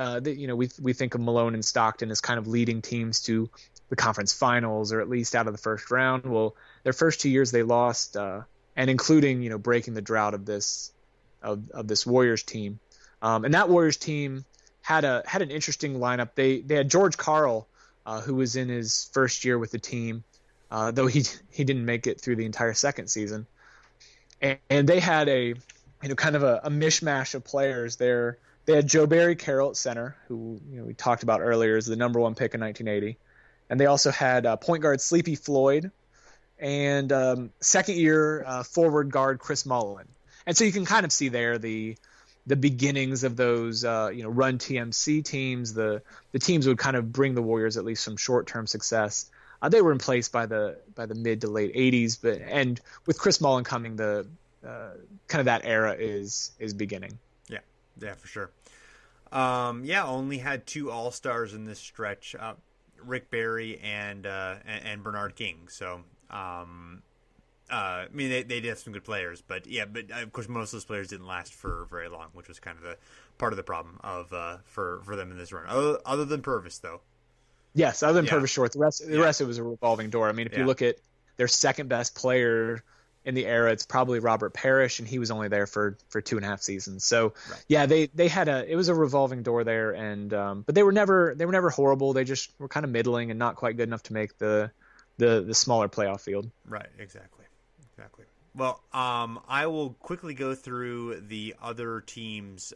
We think of Malone and Stockton as kind of leading teams to the conference finals, or at least out of the first round. Well, their first 2 years they lost. And including, breaking the drought of this Warriors team, and that Warriors team had an interesting lineup. They had George Karl, who was in his first year with the team, though he didn't make it through the entire second season, and they had a kind of a mishmash of players there. They had Joe Barry Carroll at center, who we talked about earlier as the number 1 pick in 1980, and they also had point guard Sleepy Floyd, and second-year forward guard Chris Mullin. And so you can kind of see there the beginnings of those run TMC teams. The teams would kind of bring the Warriors at least some short-term success. They were in place by the mid to late 80s, and with Chris Mullin coming, the kind of that era is beginning. Yeah, for sure. Only had 2 All-Stars in this stretch, Rick Barry and Bernard King. So. They did have some good players, but of course most of those players didn't last for very long, which was kind of the part of the problem of for them in this run. Other than Purvis, though. Yes, other than Purvis Short, the rest it was a revolving door. I mean, if you look at their second best player in the era, it's probably Robert Parrish, and he was only there for 2.5 seasons. So they had it was a revolving door there, and but they were never horrible. They just were kind of middling and not quite good enough to make the smaller playoff field. Right, exactly. Well, I will quickly go through the other teams'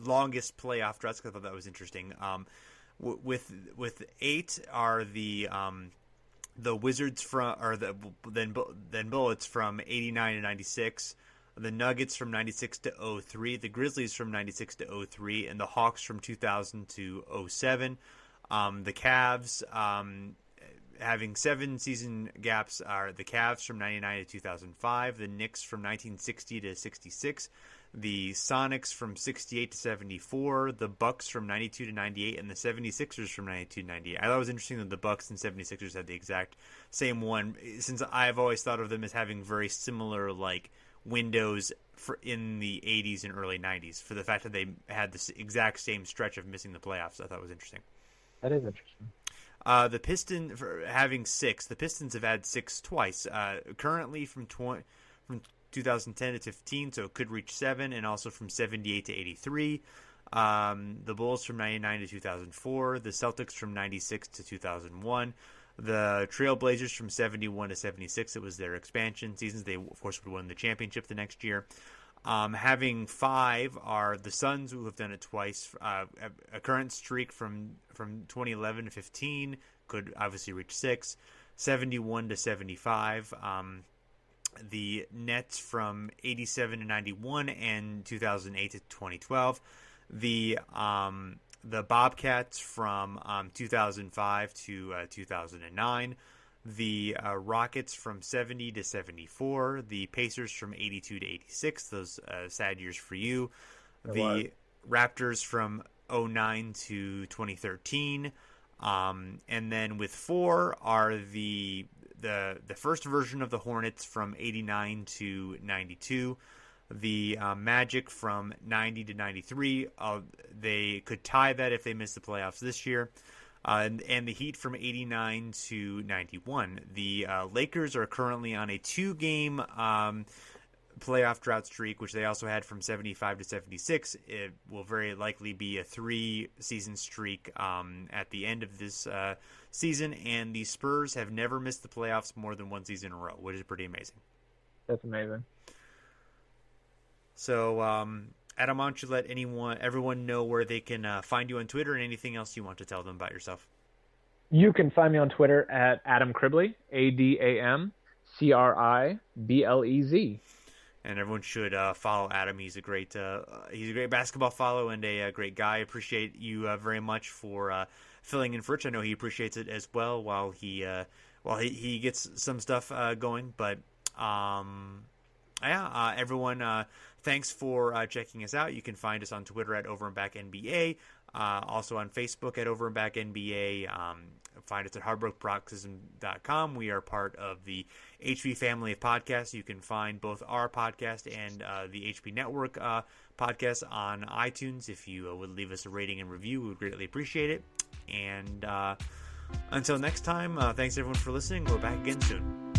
longest playoff droughts, because I thought that was interesting. With 8 are the Wizards then Bullets from 89 to 96, the Nuggets from 96 to 03, the Grizzlies from 96 to 03, and the Hawks from 2000 to 07. The Cavs, having 7 season gaps, are the Cavs from 99 to 2005, the Knicks from 1960 to 66, the Sonics from 68 to 74, the Bucks from 92 to 98, and the 76ers from 92 to 98. I thought it was interesting that the Bucks and 76ers had the exact same one, since I've always thought of them as having very similar windows in the 80s and early 90s, for the fact that they had this exact same stretch of missing the playoffs. I thought was interesting. That is interesting. The Pistons, for having 6, the Pistons have had 6 twice. Currently from 2010 to 15, so it could reach 7, and also from 78 to 83. The Bulls from 99 to 2004, the Celtics from 96 to 2001, the Trailblazers from 71 to 76. It was their expansion seasons. They, of course, would win the championship the next year. Having 5 are the Suns, who have done it twice. A current streak from 2011 to 15 could obviously reach 6. 71 to 75. The Nets from 87 to 91 and 2008 to 2012. The Bobcats from 2005 to 2009. The Rockets from 70 to 74. The Pacers from 82 to 86. Those sad years for you. The Raptors from 09 to 2013. And then with 4 are the first version of the Hornets from 89 to 92. The Magic from 90 to 93. They could tie that if they miss the playoffs this year. And the Heat from 89 to 91. The Lakers are currently on a 2-game playoff drought streak, which they also had from 75 to 76. It will very likely be a 3-season streak at the end of this season. And the Spurs have never missed the playoffs more than 1 season in a row, which is pretty amazing. That's amazing. So, Adam, why don't you let everyone know where they can find you on Twitter, and anything else you want to tell them about yourself? You can find me on Twitter at Adam Criblez, AdamCriblez. And everyone should follow Adam. He's a great basketball follow and a great guy. I appreciate you very much for filling in for Rich. I know he appreciates it as well while he gets some stuff going. But everyone, thanks for checking us out. You can find us on Twitter at Over and Back NBA, also on Facebook at Over and Back NBA. Find us at hardbrokeparoxysm.com. We are part of the HB family of podcasts. You can find both our podcast and the HB Network podcast on iTunes. If you would leave us a rating and review, we would greatly appreciate it. And until next time, thanks everyone for listening. We're back again soon.